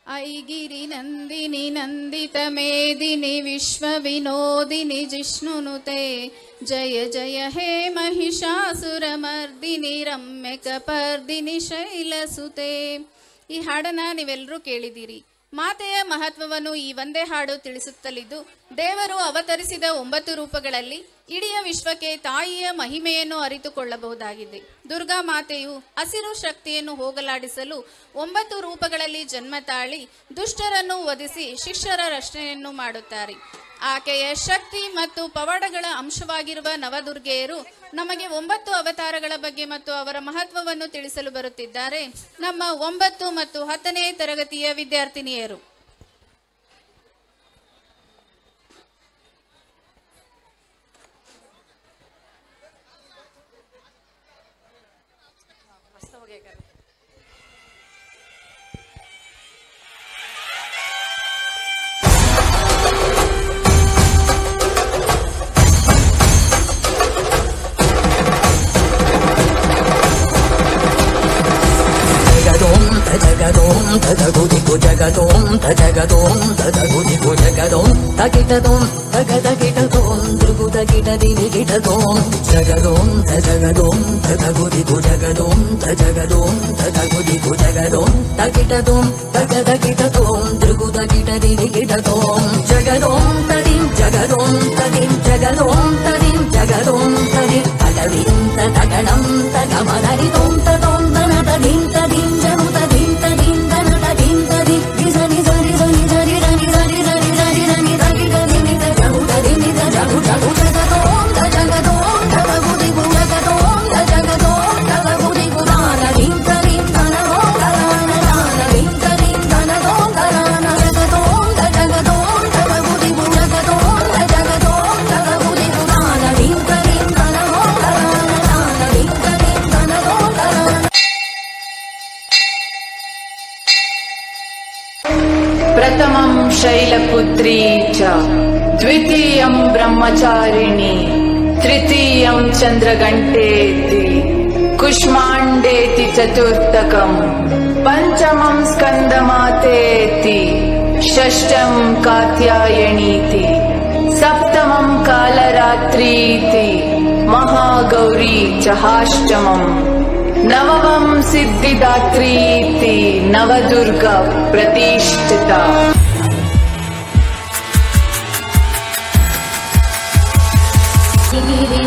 ऐगिरि नंदिनि नंदित मेदिनि विश्व विनोदिनि जिष्णुनुते जय जय हे महिषासुरमर्दिनि रम्यकपर्दिनि शैलसुते। ಈ ಹಾಡನ್ನ ನೀವೆಲ್ಲರೂ ಕೇಳಿದ್ದೀರಿ. ಮಾತೆಯ ಮಹತ್ವವನ್ನು ಈ ಒಂದೇ ಹಾಡು ತಿಳಿಸುತ್ತಲಿದ್ದು, ದೇವರು ಅವತರಿಸಿದ 9 ರೂಪಗಳಲ್ಲಿ ಇಡೀ ವಿಶ್ವಕ್ಕೆ ತಾಯಿಯ ಮಹಿಮೆಯನ್ನು ಅರಿತುಕೊಳ್ಳಬಹುದಾಗಿದೆ. ದುರ್ಗಾ ಮಾತೆಯು ಹಸಿರು ಶಕ್ತಿಯನ್ನು ಹೋಗಲಾಡಿಸಲು 9 ರೂಪಗಳಲ್ಲಿ ಜನ್ಮ ತಾಳಿ ದುಷ್ಟರನ್ನು ವಧಿಸಿ ಶಿಷ್ಟರ ರಕ್ಷಣೆಯನ್ನು ಮಾಡುತ್ತಾರೆ. ಆಕೆಯ ಶಕ್ತಿ ಮತ್ತು ಪವಾಡಗಳ ಅಂಶವಾಗಿರುವ ನವದುರ್ಗೆಯರು ನಮಗೆ 9 ಅವತಾರಗಳ ಬಗ್ಗೆ ಮತ್ತು ಅವರ ಮಹತ್ವವನ್ನು ತಿಳಿಸಲು ಬರುತ್ತಿದ್ದಾರೆ. ನಮ್ಮ 9 ಮತ್ತು 10ನೇ ತರಗತಿಯ ವಿದ್ಯಾರ್ಥಿನಿಯರು. तदगुदिगु जगदों तजगदों तदगुदिगु जगदों तगिटदों तगदगिटदों द्रुगुदगिटदिगिटदों जगदों तजगदों तदगुदिगु जगदों तजगदों तदगुदिगु जगदों तगिटदों तगदगिटदों द्रुगुदगिटदिगिटदों जगदों तदिं जगदों तदिं जगदों तदिं जगदों तदिं तगदिं तगणं तगमदरिदों तदों तनतदिं तदिं जनु तदिं प्रथमं शैलपुत्री च द्वितीयं ब्रह्मचारिणी तृतीयं चंद्रघंटेति कुष्मांडेति चतुर्थकं पंचमं स्कंदमातेति षष्ठं कात्यायनीति सप्तमं कालरात्रीति महागौरी च अष्टमं नवमं सिद्धिदात्रीति नवदुर्गा प्रतिष्ठिता।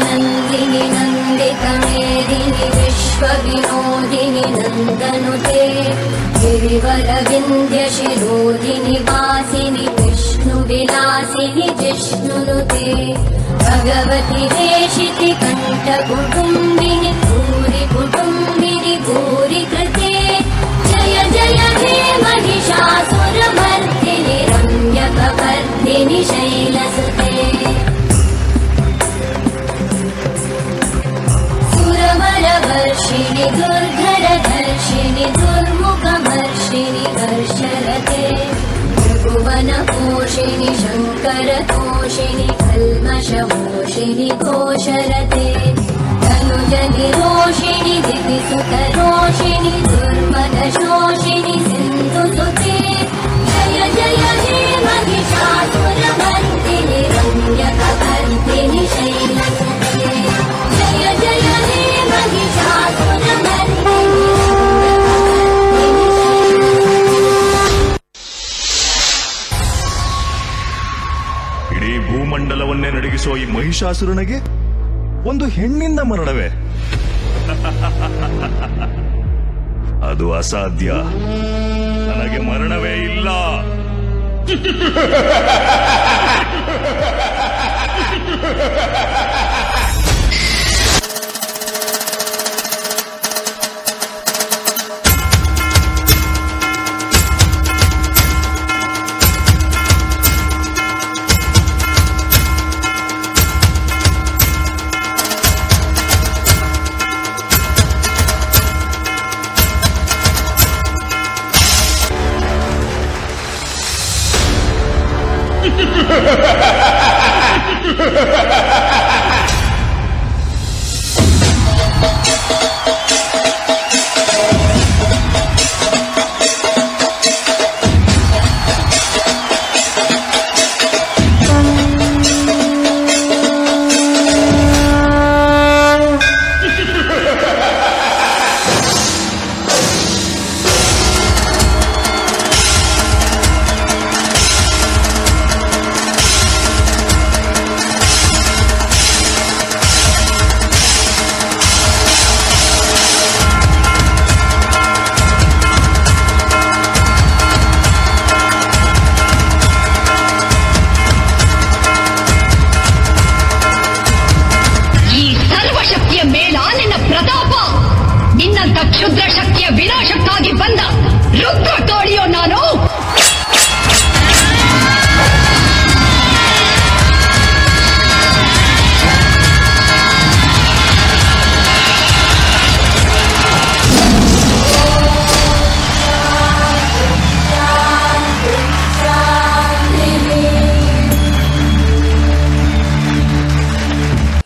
नंदिनि नंदित मेदिनि विश्व विनोदिनि नंदनुते गिरिवर विंध्य शिरोदिनि वासिनि विष्णु विलासिनि जिष्णुनुते भगवति देशिति कंठ कुटुंबिनि भूरि कुटुंबिनि भूरि कृते जय जय हे महिषासुरमर्दिनि रम्यकपर्दिनि शैलसुते सुरवरवर्षिणि दुर्धरधर्षिणि दुर्मुखमर्षिणि हर्षरते त्रिभुवनपोषिणि शङ्करतोषिणि कल्मषमोषिणि घोषरते तनुजनिरोषिणि दितिसुतरोषिणि दुर्मदशोषिणि सिन्धुसुते जय जय हे महिषासुरमर्दिनि रम्यकपर्दिनि शैलसुते जय जय हे महिषासुरमर्दिनि ಇಡೀ ಭೂಮಂಡಲವನ್ನೇ ನಡಗಿಸುವ ಈ ಮಹಿಷಾಸುರನಿಗೆ ಒಂದು ಹೆಣ್ಣಿಂದ ಮರಣವೇ? ಅದು ಅಸಾಧ್ಯ. ನನಗೆ ಮರಣವೇ ಇಲ್ಲ. Ha ha ha ha ha!